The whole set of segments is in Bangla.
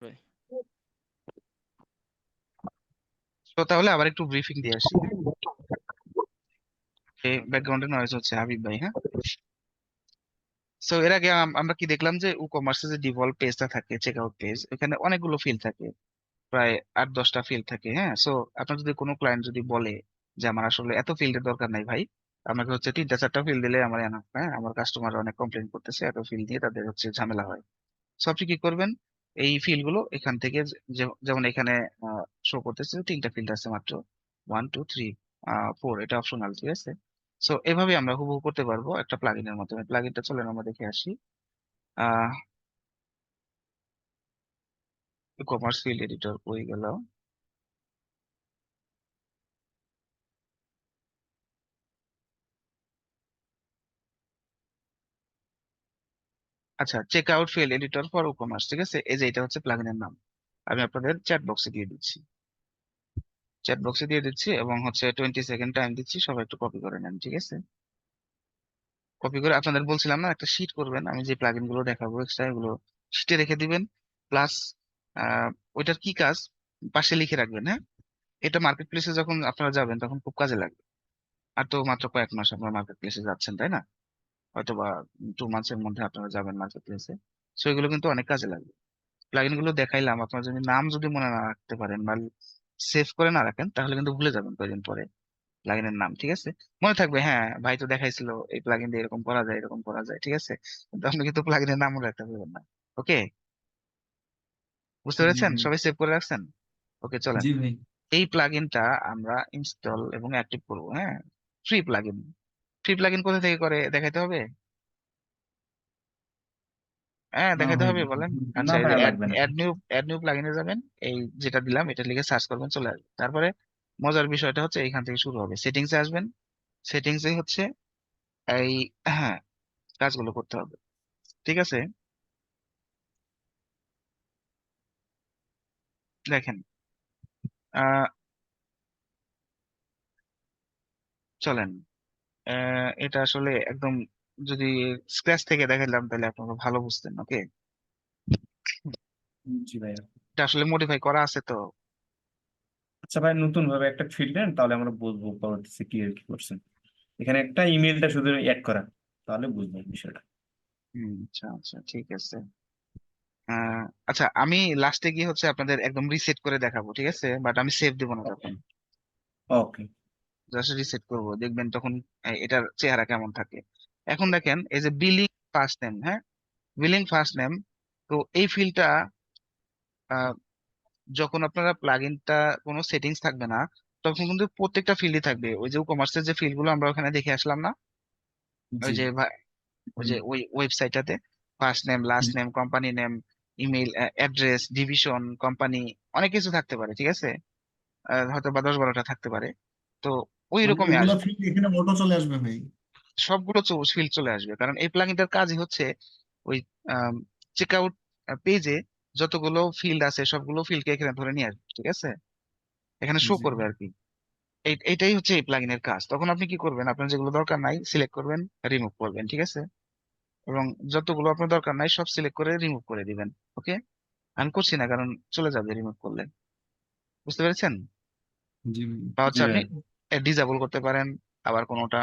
ভাই। তো তাহলে আবার একটু ব্রিফিং দিয়ে আসি। ব্যাকগ্রাউন্ডে নয়েজ হচ্ছে, হাবিব ভাই, হ্যাঁ। সো এর আগে আমরা কি দেখলাম যে ই কমার্সে যে ডিফল্ট পেজটা থাকে, চেক আউট পেজ, এখানে অনেকগুলো ফিল্ড থাকে, প্রায় 8-10টা ফিল্ড থাকে, হ্যাঁ। সো আপনার যদি কোনো ক্লায়েন্ট যদি বলে যে আমার আসলে এত ফিল্ডের দরকার নাই ভাই, আমাকে হচ্ছে 3টা 4টা ফিল্ড দিলে আমার এনাফ, হ্যাঁ, আমার কাস্টমার অনেক কমপ্লেন করতেছে, এত ফিল্ড দিয়ে তাদের হচ্ছে ঝামেলা হয়। সো আপনি কি করবেন, এই ফিল্ড গুলো এখান থেকে যেমন এখানে শো করতেছে 3টা ফিল্ড আছে মাত্র, 1 2 3 4, এটা অপশনাল, ঠিক আছে। সো এভাবে আমরা হুবহু করতে পারবো একটা প্লাগইনের মাধ্যমে। প্লাগইনটা চলেন আমরা দেখে আসি। আহ কমার্স ফিল্ড এডিটর কই গেল? আচ্ছা, check out field editor for e commerce, ঠিক আছে, এই যে এটা হচ্ছে প্লাগইনের নাম। আমি আপনাদের চ্যাট বক্সে দিয়ে দিচ্ছি, এবং হচ্ছে 20 সেকেন্ড টাইম দিচ্ছি, সবাই একটু কপি করে নেন, ঠিক আছে। কপি করে আপনাদের বলছিলাম না একটা শিট করবেন, আমি যে প্লাগইন গুলো দেখাবো এক্সট্রা, এগুলো শিটে রেখে দিবেন। প্লাস ওইটার কি কাজ পাশে লিখে রাখবেন, হ্যাঁ। এটা মার্কেট প্লেসে যখন আপনারা যাবেন তখন খুব কাজে লাগবে। আর তো মাত্র কয়েক মাস আপনারা মার্কেট প্লেসে যাচ্ছেন, তাই না? হয়তো বা 2 মাসের মধ্যে আপনারা যাবেন মার্কেট প্লেসে। সো এগুলো কিন্তু অনেক কাজে লাগবে। প্লাগইন গুলো দেখাইলাম, আপনারা যদি নাম যদি মনে না রাখতে পারেন বা সেভ করে না রাখেন তাহলে কিন্তু ভুলে যাবেন কয়েকদিন পরে প্লাগইনের নাম, ঠিক আছে। মনে থাকবে, হ্যাঁ ভাই তো দেখাইছিল এই প্লাগইন দিয়ে এরকম করা যায়, এরকম করা যায়, ঠিক আছে। কিন্তু আপনি কিন্তু প্লাগইনের নাম মনে রাখতে পারবেন না। ওকে, বুঝতে জি পেরেছেন? ভাই। সবাই সেভ করে রাখছেন? ওকে, চলেন। জি ভাই। এই প্লাগইনটা আমরা ইনস্টল এবং অ্যাক্টিভ করব, হ্যাঁ। Free plugin. ফ্রি প্লাগইন কোথা থেকে করে দেখাইতে হবে? হ্যাঁ, না দেখাইতে ভাই, হবে, বলেন। না আচ্ছা, এই ভাই, যে আর অ্যাড লাগবে না। অ্যাড নিউ অ্যাড নিউ প্লাগইনে যাবেন, এই যেটা দিলাম এটা লিখে সার্চ করবেন, চলে আসবে। তারপরে মজার বিষয়টা হচ্ছে এইখান থেকে শুরু হবে, সেটিংসে আসবেন। সেটিংসে হচ্ছে এই, হ্যাঁ, কাজগুলো করতে হবে, ঠিক আছে। দেখেন, আহ চলেন, এটা আসলে একদম যদি স্ক্র্যাচ থেকে দেখাইলাম তাহলে আপনারা ভালো বুঝতেন। ওকে, জি ভাই। এটা আসলে মডিফাই করা আছে তো। আচ্ছা ভাই, নতুন ভাবে একটা ফিল্ড দেন, তাহলে আমরা বুঝবো পরবর্তীতে কি আর কি করছেন। এখানে একটা ইমেলটা শুধু অ্যাড করা, তাহলে বুঝবো বিষয়টা। আচ্ছা আচ্ছা, ঠিক আছে। আচ্ছা, আমি লাস্টে গিয়ে হচ্ছে আপনাদের একদম রিসেট করে দেখাবো, ঠিক আছে, বাট আমি সেভ দেবো না তখন। ওকে। জাস্ট রিসেট করবো, দেখবেন তখন এটার চেহারা কেমন থাকে। এখন দেখেন এই যে বিলিং ফার্স্ট নেম, হ্যাঁ, বিলিং ফার্স্ট নেম। তো এই ফিল্ডটা যখন আপনারা প্লাগইনটা কোনো সেটিংস থাকবে না, তখন কিন্তু প্রত্যেকটা ফিল্ডই থাকবে। ওই যে কমার্সের যে ফিল্ড গুলো আমরা ওখানে দেখে আসলাম না, ওই জি। যে ওই যে ওই ওয়েবসাইটটাতে ফার্স্ট নেম, লাস্ট জি। Name, company name, email address, division, company, অনেক কিছু থাকতে পারে, ঠিক আছে। হয়তো বা 10-12টা থাকতে পারে। তো ওই মানে রকমই ওইগুলা আসবে, ফিল্ড এখানে অটো চলে আসবে ভাই? সবগুলো ফিল্ড চলে আসবে, কারণ এই প্লাগইনটার কাজই হচ্ছে ওই চেক আউট পেজে যতগুলো ফিল্ড আছে সবগুলো ফিল্ডকে এখানে ধরে নিয়ে আসবে, ঠিক আছে, এখানে শো জি। করবে আর কি। এইটাই হচ্ছে এই প্লাগইনের কাজ। তখন আপনি কি করবেন, আপনার যেগুলো দরকার নাই সিলেক্ট করবেন, রিমুভ করবেন, ঠিক আছে। এবং যতগুলো আপনার দরকার নাই সব সিলেক্ট করে রিমুভ করে দিবেন। ওকে, আমি করছি না কারণ চলে যাবে রিমুভ করলে, বুঝতে পেরেছেন? জি। বা হচ্ছে জি আপনি ভাই। ডিসেবল করতে পারেন, আবার কোনোটা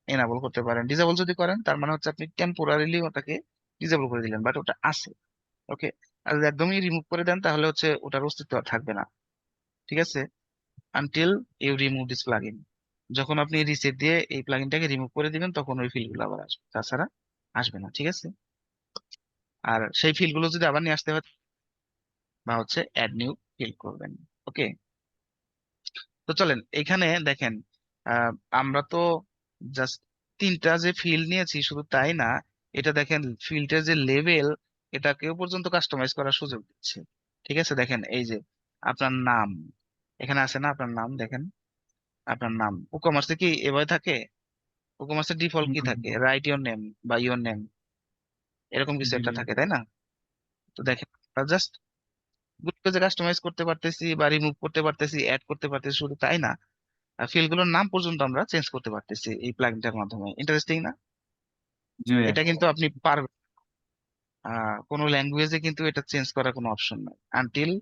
এনাবল করতে পারেন। ডিসেবল যদি করেন তার মানে হচ্ছে আপনি টেম্পোরারিলি ওটাকে ডিসেবল করে দিলেন, বাট ওটা আছে। ওকে, আর যদি একদমই রিমুভ করে দেন তাহলে হচ্ছে ওটার অস্তিত্ব আর থাকবে না, ঠিক আছে। Until you remove this plugin, যখন আপনি রিসেট দিয়ে এই প্লাগইনটাকে রিমুভ করে দিবেন তখন ওই ফিল্ডগুলো আবার আসবে, তাছাড়া আসবে না, ঠিক আছে। আর সেই ফিল্ডগুলো যদি আবার নিয়ে আসতে হয় বা হচ্ছে অ্যাড নিউ ফিল্ড করবেন। ওকে, তো চলেন এখানে দেখেন, আহ, আমরা তো জাস্ট 3টা যে ফিল্ড নিয়েছি শুধু তাই না, এটা দেখেন ফিল্ডের যে লেভেল, এটাকেও পর্যন্ত কাস্টমাইজ করার সুযোগ দিচ্ছে, ঠিক আছে। দেখেন এই যে আপনার নাম, এখানে আছে না আপনার নাম, দেখেন আপনার নাম কুকমার্সে কি এভাবে থাকে? কুকমার্সের ডিফল্ট কি থাকে, হুম। রাইট ইওর নেম বা ইওর নেম, এরকম কিছু জি একটা ভাই। থাকে, তাই না? তো দেখেন জাস্ট গ্রুপে যে কাস্টমাইজ করতে পারতেছি বা রিমুভ করতে পারতেছি, অ্যাড করতে পারতেছি, শুধু তাই না, ফিল্ড গুলোর নাম পর্যন্ত আমরা চেঞ্জ করতে পারতেছি এই প্লাগইনটার মাধ্যমে। ইন্টারেস্টিং না? জি ভাই। এটা কিন্তু আপনি পারবেন, কোনো ল্যাঙ্গুয়েজে কিন্তু এটা চেঞ্জ করার কোনো অপশন নাই until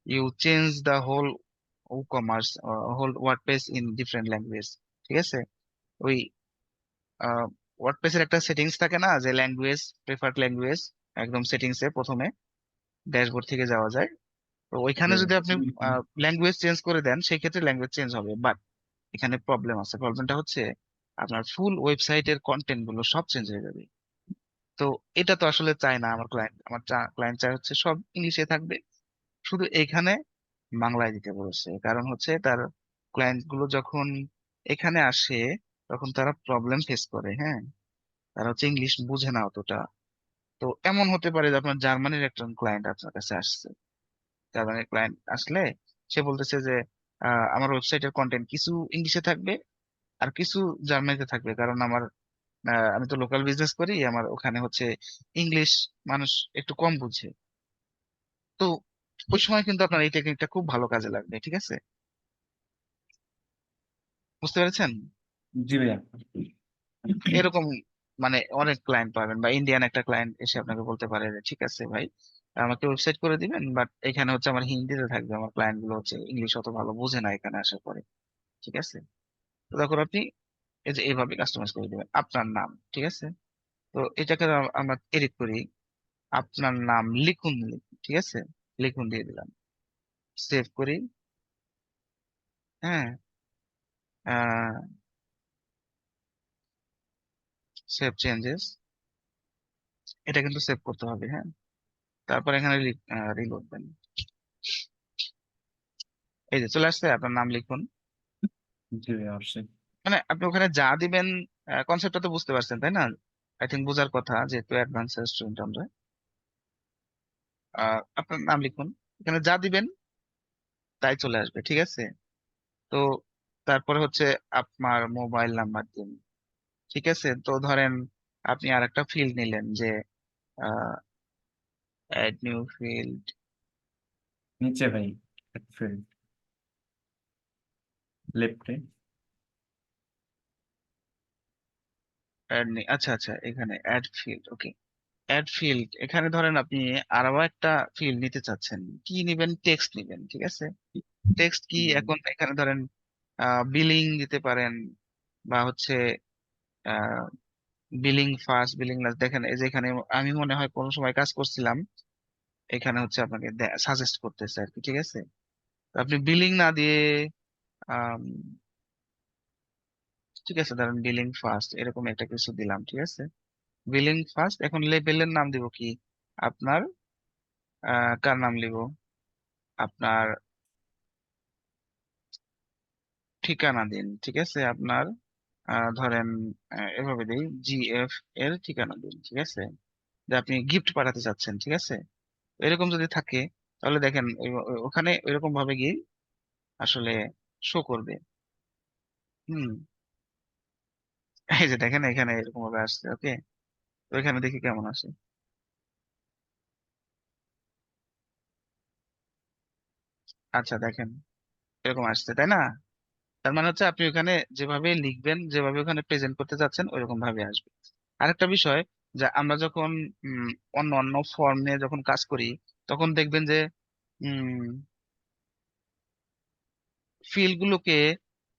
you change the whole commerce whole word page in different language. ঠিক আছে, ওই ওয়ার্ড পেজের একটা সেটিংস থাকে না, যে ল্যাঙ্গুয়েজ, প্রেফার্ড ল্যাঙ্গুয়েজ, একদম সেটিংসে প্রথমে ড্যাশবোর্ড থেকে যাওয়া যায়। তো ওইখানে যদি আপনি ল্যাঙ্গুয়েজ চেঞ্জ করে দেন সেই ক্ষেত্রে ল্যাঙ্গুয়েজ চেঞ্জ হবে, বাট এখানে প্রবলেম আছে। প্রবলেমটা হচ্ছে আপনার ফুল ওয়েবসাইটের কন্টেন্ট গুলো সব চেঞ্জ হয়ে যাবে। তো এটা তো আসলে চায় না আমার ক্লায়েন্ট। আমার ক্লায়েন্ট চায় হচ্ছে সব ইংলিশে থাকবে, শুধু এখানে বাংলায় দিতে বলেছে। কারণ হচ্ছে তার ক্লায়েন্ট গুলো যখন এখানে আসে তখন তারা প্রবলেম ফেস করে। হ্যাঁ, তারা হচ্ছে ইংলিশ বুঝে না অতটা। তো এমন হতে পারে যে আপনার জার্মানির একজন ক্লায়েন্ট আপনার কাছে আসছে, জার্মানির ক্লায়েন্ট আসলে সে বলতেছে যে আমার ওয়েবসাইটের কন্টেন্ট কিছু ইংলিশে থাকবে আর কিছু জার্মানিতে থাকবে, কারণ আমার আমি তো লোকাল বিজনেস করি, আমার ওখানে হচ্ছে ইংলিশ মানুষ একটু কম বুঝে। তো ওই সময় কিন্তু আপনার এই টেকনিকটা খুব ভালো কাজে লাগবে। ঠিক আছে, বুঝতে পেরেছেন? জি ভাইয়া। এরকম মানে অনেক ক্লায়েন্ট পাবেন, বা ইন্ডিয়ান একটা ক্লায়েন্ট এসে আপনাকে বলতে পারে যে ঠিক আছে ভাই, আমাকে ওয়েবসাইট করে দিবেন, বাট এখানে হচ্ছে আমার হিন্দিতে থাকবে, আমার ক্লায়েন্ট গুলো হচ্ছে ইংলিশ অত ভালো বোঝে না এখানে আসার পরে। ঠিক আছে, তো তখন আপনি এই যে এইভাবে কাস্টমাইজ করে দিবেন আপনার নাম। ঠিক আছে, তো এটাকে আমরা এডিট করি, আপনার নাম লিখুন। ঠিক আছে, লিখুন দিয়ে দিলাম, সেভ করি। হ্যাঁ, সেভ চেঞ্জেস, এটা কিন্তু সেভ করতে হবে। হ্যাঁ, তারপর এখানে রিলোড দেন। এই যে চলে আসছে, আপনার নাম লিখুন। জি ভাইয়া অবশ্যই। মানে আপনি ওখানে যা দিবেন, কনসেপ্টটা তো বুঝতে পারছেন তাই না? আই থিঙ্ক বোঝার কথা, যেহেতু অ্যাডভান্স স্টুডেন্ট আমরা। আপনার নাম লিখুন, এখানে যা দিবেন তাই চলে আসবে। ঠিক আছে, তো তারপরে হচ্ছে আপনার মোবাইল নাম্বার দিন। ঠিক আছে, তো ধরেন আপনি আর একটা ফিল্ড নিলেন যে অ্যাড নিউ ফিল্ড। নিচে ভাই, ফিল্ড লেফটে। আচ্ছা আচ্ছা, এখানে অ্যাড ফিল্ড। ওকে, অ্যাড ফিল্ড, এখানে ধরেন আপনি আরো একটা ফিল্ড নিতে চাচ্ছেন। কি নিবেন? টেক্সট নিবেন। ঠিক আছে, টেক্সট কি এখন এখানে ধরেন বিলিং দিতে পারেন, বা হচ্ছে বিলিং ফার্স্ট, বিলিং লাস্ট। দেখেন এই যে এখানে আমি মনে হয় কোনো সময় কাজ করছিলাম, এখানে হচ্ছে আপনাকে সাজেস্ট করতেছে আর কি। ঠিক আছে, তো আপনি বিলিং না দিয়ে আম, ঠিক আছে, ধরেন বিলিং ফার্স্ট এরকম একটা কিছু দিলাম। ঠিক আছে, বিলিং ফার্স্ট। এখন লেবেলের নাম দিব কি? আপনার কার নাম লিখব? আপনার ঠিকানা দিন। ঠিক আছে, আপনার ধরেন এভাবে দিই, জিএফ এর ঠিকানা দিন। ঠিক আছে, যে আপনি গিফট পাঠাতে চাচ্ছেন। ঠিক আছে, এরকম যদি থাকে তাহলে দেখেন ওখানে এরকম ভাবে গিয়ে আসলে শো করবে। হুম, এই যে দেখেন এখানে এরকম ভাবে আসছে। ওকে, তো এখানে দেখি কেমন আসে। আচ্ছা দেখেন এরকম আসছে তাই না? তার মানে হচ্ছে আপনি ওখানে যেভাবে লিখবেন, যেভাবে ওখানে প্রেজেন্ট করতে চাচ্ছেন ওইরকম ভাবে আসবে। আরেকটা বিষয়, যে আমরা যখন উম, অন্য অন্য ফর্ম নিয়ে যখন কাজ করি, তখন দেখবেন যে ফিল্ড গুলোকে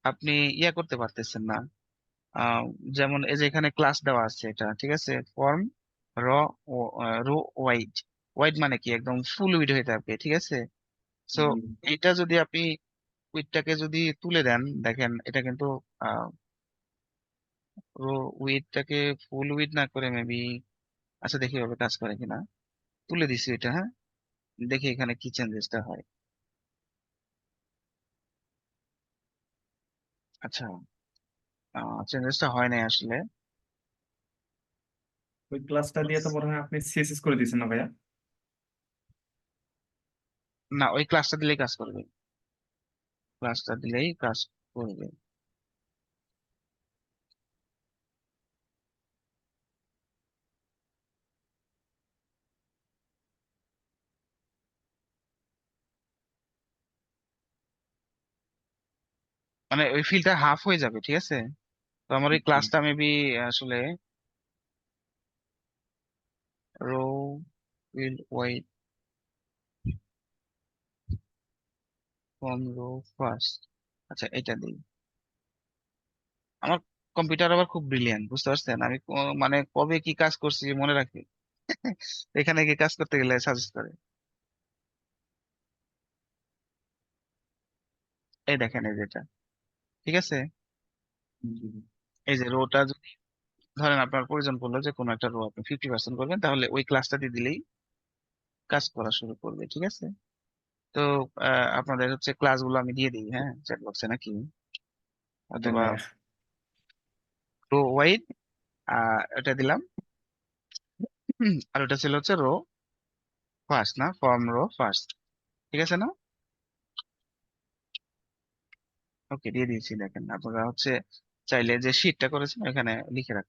আপনি ইয়া করতে পারতেছেন না। আহ, যেমন এই যে এখানে ক্লাস দেওয়া আছে, এটা ঠিক আছে, ফর্ম র রো ওয়াইড। ওয়াইড মানে কি একদম ফুল উইড হয়ে থাকবে। ঠিক আছে, সো এটা যদি আপনি উইডটাকে যদি তুলে দেন, দেখেন এটা কিন্তু রো উইডটাকে ফুল উইড না করে মেবি, আচ্ছা দেখি এভাবে কাজ করে কিনা। তুলে দিছি এটা। হ্যাঁ, দেখি এখানে কি চেঞ্জেসটা হয়। আচ্ছা, চেঞ্জেসটা হয় নাই আসলে। ওই ক্লাসটা দিয়ে তো মনে হয় আপনি সিএসএস করে দিয়েছেন না ভাইয়া? না, ওই ক্লাসটা দিলেই কাজ করবে, ক্লাসটা দিলেই কাজ করবে। মানে ওই ফিলটা হাফ হয়ে যাবে। ঠিক আছে, তো আমার ওই জি। ক্লাসটা মেবি আসলে rho will wait from row first। আচ্ছা এটা দিই। আমার কম্পিউটার আবার খুব ব্রিলিয়ান্ট, বুঝতে পারছেন, আমি মানে কবে কি কাজ করছি মনে রাখি। এখানে কি কাজ করতে গেলে সাজেস্ট করে। এই দেখেন এই যেটা, ঠিক আছে। জি। এই যে রোটা যদি ধরেন আপনার প্রয়োজন পড়লো যে কোনো একটা রো আপনি 50% করবেন, তাহলে ওই ক্লাসটা দিয়ে দিলেই কাজ করা শুরু করবে, ঠিক আছে। তো আপনাদের হচ্ছে ক্লাসগুলো আমি দিয়ে দিই, হ্যাঁ, চ্যাট বক্সে নাকি, দেন অথবা ভাইয়া। রো ওয়াইড এটা দিলাম। আর ওটা ছিল হচ্ছে রো ফার্স্ট, না ফর্ম রো ফার্স্ট, ঠিক আছে না। ওকে দিয়ে দিয়েছি, দেখেন আপনারা হচ্ছে চাইলে যে শীটটা করেছেন এখানে লিখে রাখুন।